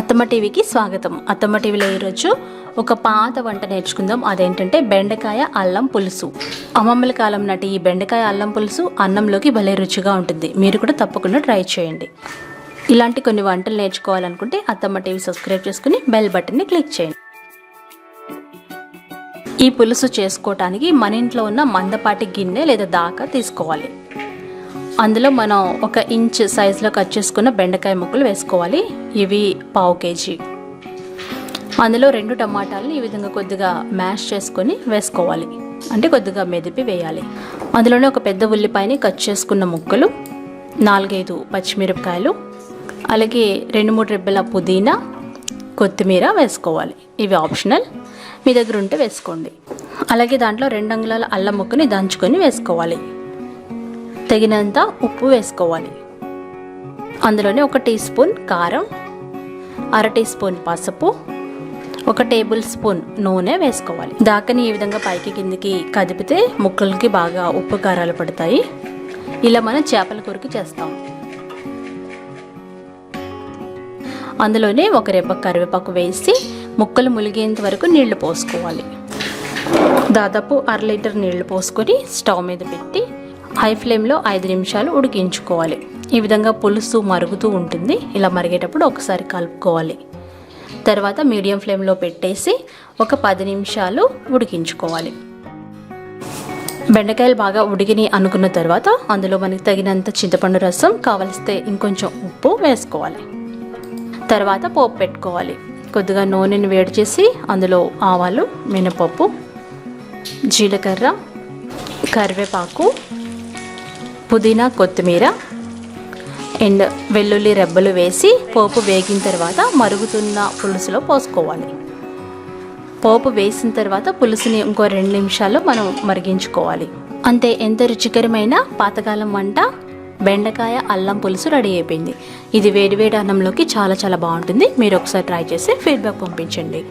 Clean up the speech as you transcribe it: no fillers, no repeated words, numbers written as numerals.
అత్తమ్మ టీవీకి స్వాగతం. అత్తమ్మ టీవీలో ఈరోజు ఒక పాత వంట నేర్చుకుందాం. అదేంటంటే బెండకాయ అల్లం పులుసు. అమ్మమ్మల కాలం నాటి ఈ బెండకాయ అల్లం పులుసు అన్నంలోకి భలే రుచిగా ఉంటుంది. మీరు కూడా తప్పకుండా ట్రై చేయండి. ఇలాంటి కొన్ని వంటలు నేర్చుకోవాలనుకుంటే అత్తమ్మ టీవీ సబ్స్క్రైబ్ చేసుకుని బెల్ బటన్ని క్లిక్ చేయండి. ఈ పులుసు చేసుకోవటానికి మన ఇంట్లో ఉన్న మందపాటి గిన్నె లేదా దాకా తీసుకోవాలి. అందులో మనం 1 ఇంచ్ సైజులో కట్ చేసుకున్న బెండకాయ ముక్కలు వేసుకోవాలి. ఇవి 1/2 కేజీ. అందులో 2 టమాటాలను ఈ విధంగా కొద్దిగా మ్యాష్ చేసుకొని వేసుకోవాలి, అంటే కొద్దిగా మెదిపి వేయాలి. అందులోనే ఒక పెద్ద ఉల్లిపాయని కట్ చేసుకున్న ముక్కలు, 4-5 పచ్చిమిరపకాయలు, అలాగే 2-3 రెబ్బల పుదీనా, కొత్తిమీర వేసుకోవాలి. ఇవి ఆప్షనల్, మీ దగ్గర ఉంటే వేసుకోండి. అలాగే దాంట్లో 2 అంగుళాల అల్లం ముక్కని దంచుకొని వేసుకోవాలి. తగినంత ఉప్పు వేసుకోవాలి. అందులోనే 1 టీ స్పూన్ కారం, 1/2 టీ స్పూన్ పసుపు, 1 టేబుల్ స్పూన్ నూనె వేసుకోవాలి. దాకని ఈ విధంగా పైకి కిందికి కదిపితే ముక్కలకి బాగా ఉప్పు కారాలు పడతాయి. ఇలా మనం చేపల కూరకి చేస్తాం. అందులోనే 1 రెబ్బ కరివేపాకు వేసి ముక్కలు ములిగేంత వరకు నీళ్లు పోసుకోవాలి. దాదాపు 1/2 లీటర్ నీళ్లు పోసుకొని స్టవ్ మీద పెట్టి హై ఫ్లేమ్లో 5 నిమిషాలు ఉడికించుకోవాలి. ఈ విధంగా పులుసు మరుగుతూ ఉంటుంది. ఇలా మరిగేటప్పుడు ఒకసారి కలుపుకోవాలి. తర్వాత మీడియం ఫ్లేమ్లో పెట్టేసి ఒక 10 నిమిషాలు ఉడికించుకోవాలి. బెండకాయలు బాగా ఉడికిని అనుకున్న తర్వాత అందులో మనకి తగినంత చింతపండు రసం, కావలిస్తే ఇంకొంచెం ఉప్పు వేసుకోవాలి. తర్వాత పోపు పెట్టుకోవాలి. కొద్దిగా నూనెని వేడి చేసి అందులో ఆవాలు, మినపప్పు, జీలకర్ర, కరివేపాకు, పుదీనా, కొత్తిమీర అండ్ వెల్లుల్లి రెబ్బలు వేసి పోపు వేగిన తర్వాత మరుగుతున్న పులుసులో పోసుకోవాలి. పోపు వేసిన తర్వాత పులుసుని ఇంకో 2 నిమిషాల్లో మనం మరిగించుకోవాలి. అంతే, ఎంత రుచికరమైన పాతకాలం వంట బెండకాయ అల్లం పులుసు రెడీ అయిపోయింది. ఇది వేడివేడి అన్నంలోకి చాలా బాగుంటుంది. మీరు ఒకసారి ట్రై చేసి ఫీడ్బ్యాక్ పంపించండి.